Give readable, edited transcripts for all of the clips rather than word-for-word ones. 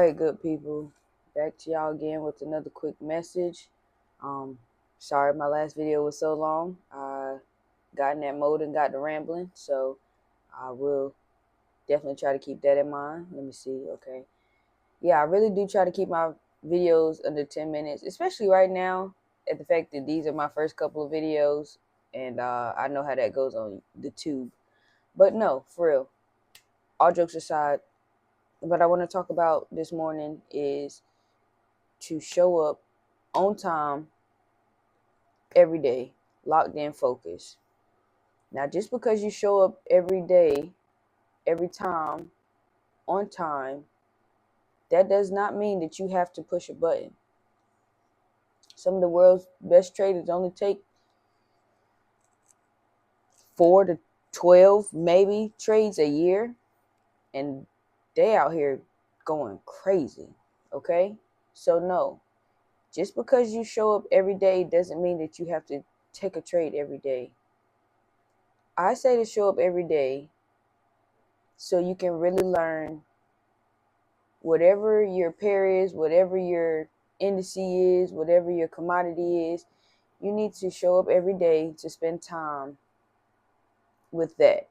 Alright, good people, back to y'all again with another quick message. Sorry my last video was so long. I got in that mode and got to rambling, so I will definitely try to keep that in mind. Let me see. Okay, yeah, I really do try to keep my videos under 10 minutes, especially right now at the fact that these are my first couple of videos, and I know how that goes on the tube. But no, for real, all jokes aside, what I want to talk about this morning is to show up on time every day, locked in, focused. Now, just because you show up every day, every time, on time, that does not mean that you have to push a button. Some of the world's best traders only take 4 to 12 maybe trades a year, and they out here going crazy. Okay, so no, just because you show up every day doesn't mean that you have to take a trade every day. I say to show up every day so you can really learn whatever your pair is, whatever your indice is, whatever your commodity is. You need to show up every day to spend time with that.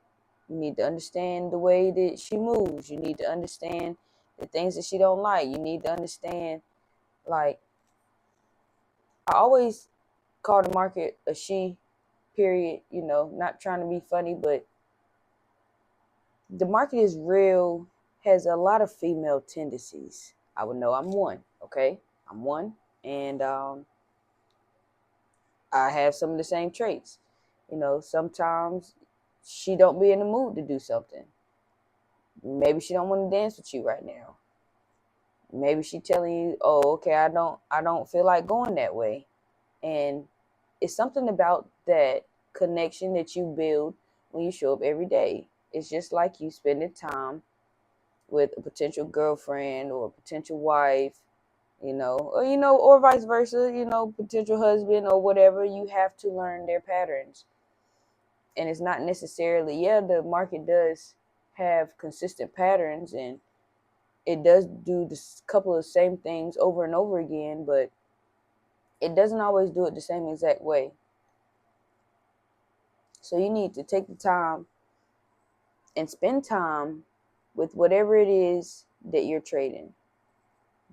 You need to understand the way that she moves. You need to understand the things that she don't like. You need to understand, like, I always call the market a she, period. You know, not trying to be funny, but the market is real, has a lot of female tendencies. I would know I'm one, okay? I'm one, and I have some of the same traits. You know, sometimes she don't be in the mood to do something. Maybe she don't want to dance with you right now. Maybe she telling you, "Oh, okay, I don't feel like going that way." And it's something about that connection that you build when you show up every day. It's just like you spending time with a potential girlfriend or a potential wife, or vice versa, potential husband or whatever. You have to learn their patterns. And it's not necessarily, yeah, the market does have consistent patterns and it does do this couple of same things over and over again, but it doesn't always do it the same exact way. So you need to take the time and spend time with whatever it is that you're trading,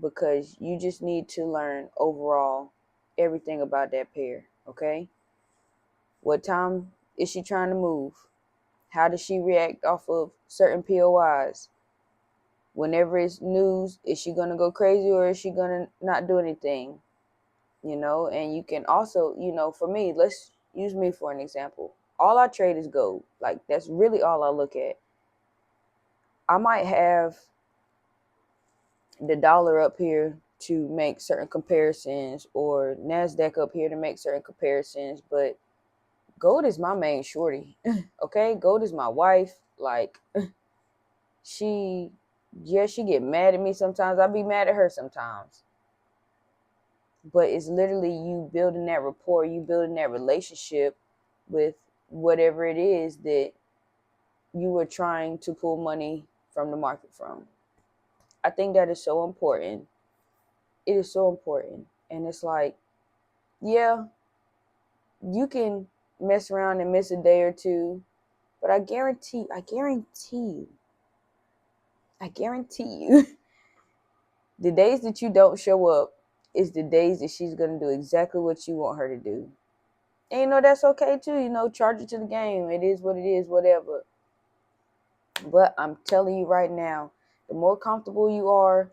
because you just need to learn overall everything about that pair, okay? What time is she trying to move? How does she react off of certain POIs? Whenever it's news, is she going to go crazy or is she going to not do anything? And you can also, for me, let's use me for an example. All I trade is gold. Like, that's really all I look at. I might have the dollar up here to make certain comparisons, or NASDAQ up here to make certain comparisons, but gold is my main shorty. Okay, gold is my wife. Like, she get mad at me sometimes. I be mad at her sometimes. But it's literally you building that rapport, you building that relationship with whatever it is that you are trying to pull money from the market from. I think that is so important. It is so important. And it's like, yeah, you can mess around and miss a day or two, but I guarantee you, the days that you don't show up is the days that she's going to do exactly what you want her to do. And that's okay too. Charge it to the game. It is what it is, whatever. But I'm telling you right now, the more comfortable you are,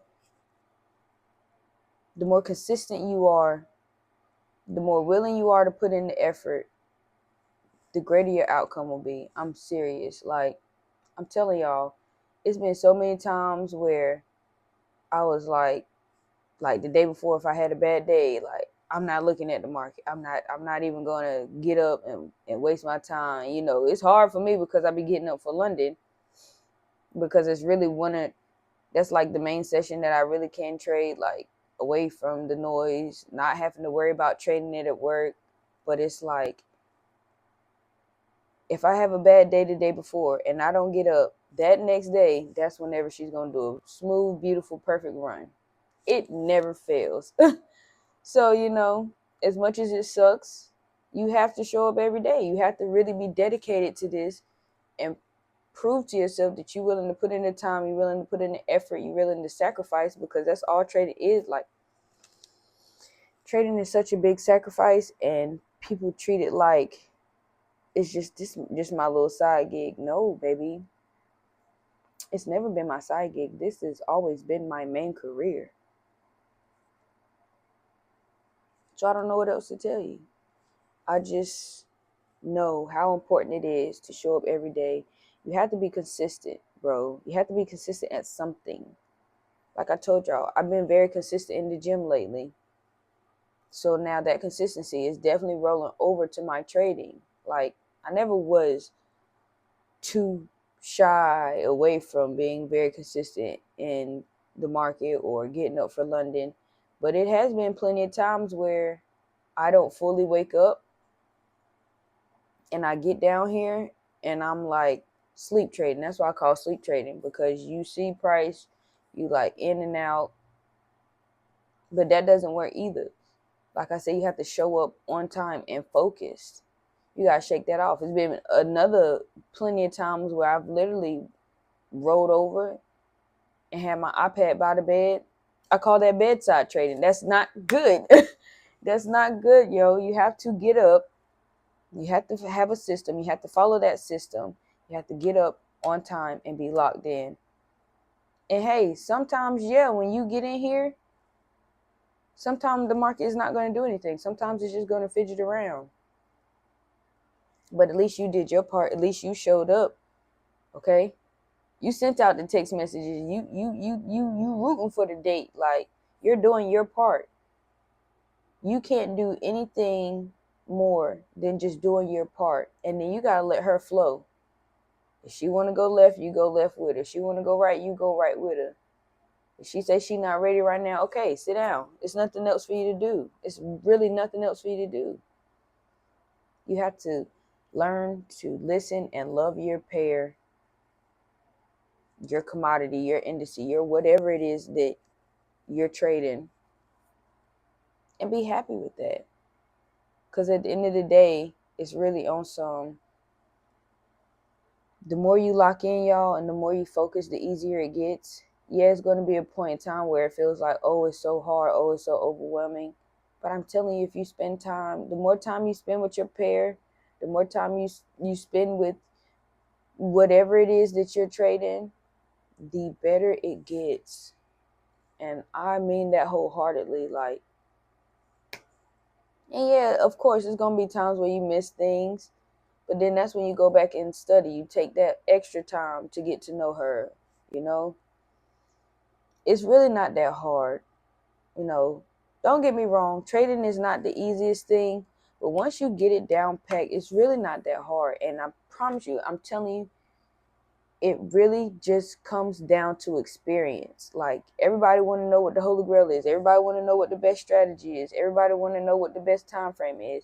the more consistent you are, the more willing you are to put in the effort, the greater your outcome will be. I'm serious. Like, I'm telling y'all, it's been so many times where I was like the day before, if I had a bad day, like, I'm not looking at the market. I'm not even going to get up and waste my time. It's hard for me because I be getting up for London, because it's really that's like the main session that I really can trade, like, away from the noise, not having to worry about trading it at work. But it's like, if I have a bad day the day before and I don't get up, that next day, that's whenever she's going to do a smooth, beautiful, perfect run. It never fails. So, as much as it sucks, you have to show up every day. You have to really be dedicated to this and prove to yourself that you're willing to put in the time, you're willing to put in the effort, you're willing to sacrifice, because that's all trading is. Like, trading is such a big sacrifice, and people treat it like it's just my little side gig. No, baby. It's never been my side gig. This has always been my main career. So I don't know what else to tell you. I just know how important it is to show up every day. You have to be consistent, bro. You have to be consistent at something. Like I told y'all, I've been very consistent in the gym lately. So now that consistency is definitely rolling over to my trading. Like, I never was too shy away from being very consistent in the market or getting up for London. But it has been plenty of times where I don't fully wake up and I get down here and I'm like sleep trading. That's why I call sleep trading, because you see price, you like in and out, but that doesn't work either. Like I said, you have to show up on time and focused. You gotta shake that off. It's been another plenty of times where I've literally rolled over and had my iPad by the bed. I call that bedside trading. That's not good. That's not good, yo. You have to get up. You have to have a system. You have to follow that system. You have to get up on time and be locked in. And hey, sometimes, yeah, when you get in here, sometimes the market is not going to do anything. Sometimes it's just going to fidget around. But at least you did your part. At least you showed up. Okay? You sent out the text messages. You rooting for the date. Like, you're doing your part. You can't do anything more than just doing your part. And then you got to let her flow. If she want to go left, you go left with her. If she want to go right, you go right with her. If she says she's not ready right now, okay, sit down. It's nothing else for you to do. It's really nothing else for you to do. You have to learn to listen and love your pair, your commodity, your industry, your whatever it is that you're trading, and be happy with that. Because at the end of the day, it's really on some, the more you lock in, y'all, and the more you focus, the easier it gets. Yeah, it's going to be a point in time where it feels like, oh, it's so hard, oh, it's so overwhelming. But I'm telling you, if you spend time, the more time you spend with your pair, the more time you spend with whatever it is that you're trading, the better it gets. And I mean that wholeheartedly. Like, and yeah, of course, there's going to be times where you miss things. But then that's when you go back and study. You take that extra time to get to know her, you know? It's really not that hard, you know? Don't get me wrong. Trading is not the easiest thing. But once you get it down packed, it's really not that hard. And I promise you, I'm telling you, it really just comes down to experience. Like, everybody want to know what the Holy Grail is. Everybody want to know what the best strategy is. Everybody want to know what the best time frame is.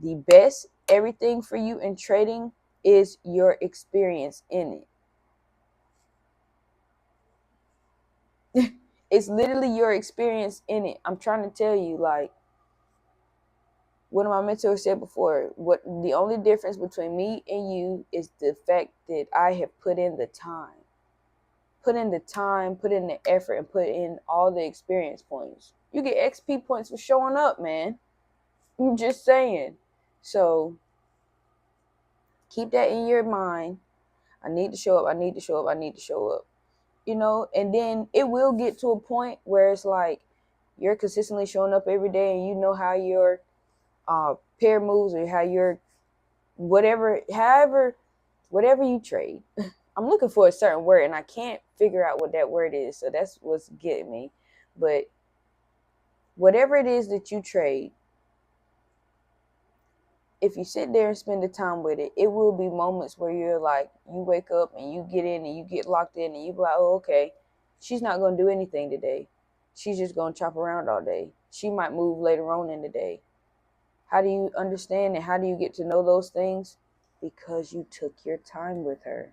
The best everything for you in trading is your experience in it. It's literally your experience in it. I'm trying to tell you, like, one of my mentors said before, what the only difference between me and you is the fact that I have put in the time. Put in the time, put in the effort, and put in all the experience points. You get XP points for showing up, man. I'm just saying. So keep that in your mind. I need to show up. I need to show up. I need to show up. You know, and then it will get to a point where it's like you're consistently showing up every day, and you know how your pair moves, or how your whatever you trade. I'm looking for a certain word and I can't figure out what that word is, so that's what's getting me. But whatever it is that you trade, if you sit there and spend the time with it, it will be moments where you're like, you wake up and you get in and you get locked in and you be like, oh, okay, she's not going to do anything today. She's just going to chop around all day. She might move later on in the day. How do you understand and how do you get to know those things? Because you took your time with her.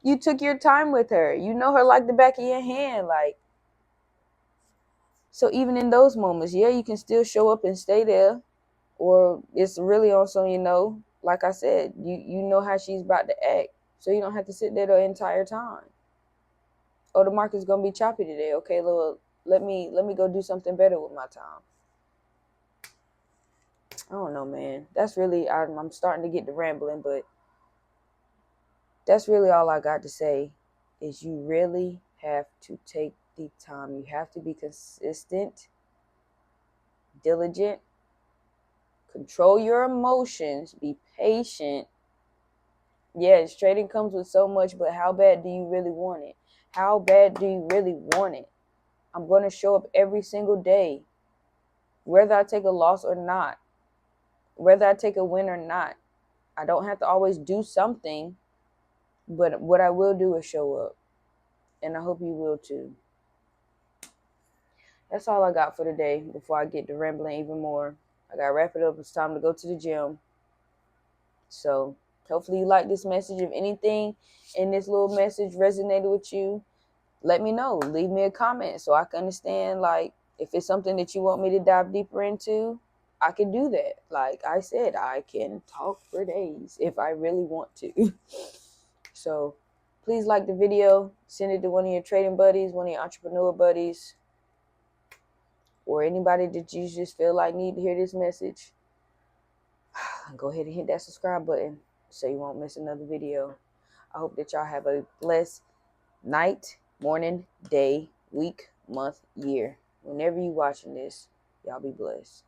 You took your time with her. You know her like the back of your hand. Like, so even in those moments, yeah, you can still show up and stay there. Or it's really on some, like I said, you know how she's about to act. So you don't have to sit there the entire time. Oh, the market's gonna be choppy today. Okay, Lord, let me go do something better with my time. I don't know, man. That's really I'm starting to get to rambling, but that's really all I got to say. Is you really have to take the time. You have to be consistent, diligent, control your emotions, be patient. Yes, trading comes with so much, but how bad do you really want it? How bad do you really want it? I'm going to show up every single day, whether I take a loss or not, whether I take a win or not. I don't have to always do something, but what I will do is show up. And I hope you will too. That's all I got for today before I get to rambling even more. I got to wrap it up. It's time to go to the gym. So hopefully you like this message. If anything in this little message resonated with you, let me know. Leave me a comment so I can understand, like, if it's something that you want me to dive deeper into, I can do that. Like I said, I can talk for days if I really want to. So please like the video. Send it to one of your trading buddies, one of your entrepreneur buddies, or anybody that you just feel like need to hear this message. Go ahead and hit that subscribe button so you won't miss another video. I hope that y'all have a blessed night, morning, day, week, month, year. Whenever you watching this, y'all be blessed.